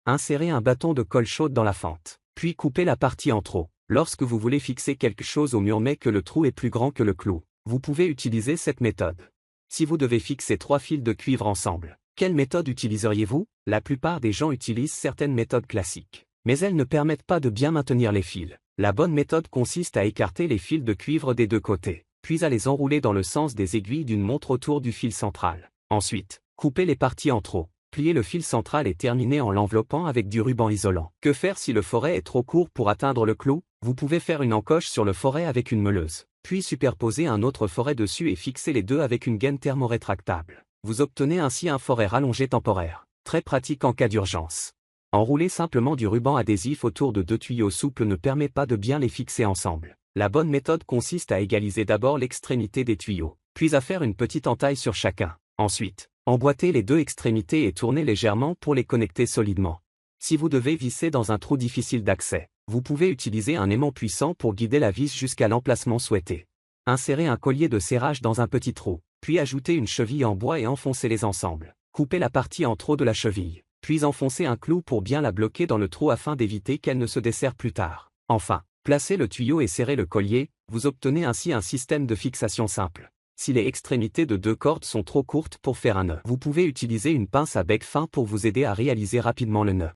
Insérez un bâton de colle chaude dans la fente. Puis coupez la partie en trop. Lorsque vous voulez fixer quelque chose au mur mais que le trou est plus grand que le clou, vous pouvez utiliser cette méthode. Si vous devez fixer 3 fils de cuivre ensemble, quelle méthode utiliseriez-vous? La plupart des gens utilisent certaines méthodes classiques, mais elles ne permettent pas de bien maintenir les fils. La bonne méthode consiste à écarter les fils de cuivre des deux côtés, puis à les enrouler dans le sens des aiguilles d'une montre autour du fil central. Ensuite, coupez les parties en trop. Pliez le fil central et terminez en l'enveloppant avec du ruban isolant. Que faire si le forêt est trop court pour atteindre le clou? Vous pouvez faire une encoche sur le forêt avec une meuleuse, puis superposer un autre forêt dessus et fixer les deux avec une gaine thermorétractable. Vous obtenez ainsi un forêt rallongé temporaire, très pratique en cas d'urgence. Enrouler simplement du ruban adhésif autour de 2 tuyaux souples ne permet pas de bien les fixer ensemble. La bonne méthode consiste à égaliser d'abord l'extrémité des tuyaux, puis à faire une petite entaille sur chacun. Ensuite, emboîtez les 2 extrémités et tournez légèrement pour les connecter solidement. Si vous devez visser dans un trou difficile d'accès, vous pouvez utiliser un aimant puissant pour guider la vis jusqu'à l'emplacement souhaité. Insérez un collier de serrage dans un petit trou, puis ajoutez une cheville en bois et enfoncez-les ensemble. Coupez la partie en trop de la cheville, puis enfoncez un clou pour bien la bloquer dans le trou afin d'éviter qu'elle ne se desserre plus tard. Enfin, placez le tuyau et serrez le collier, vous obtenez ainsi un système de fixation simple. Si les extrémités de 2 cordes sont trop courtes pour faire un nœud, vous pouvez utiliser une pince à bec fin pour vous aider à réaliser rapidement le nœud.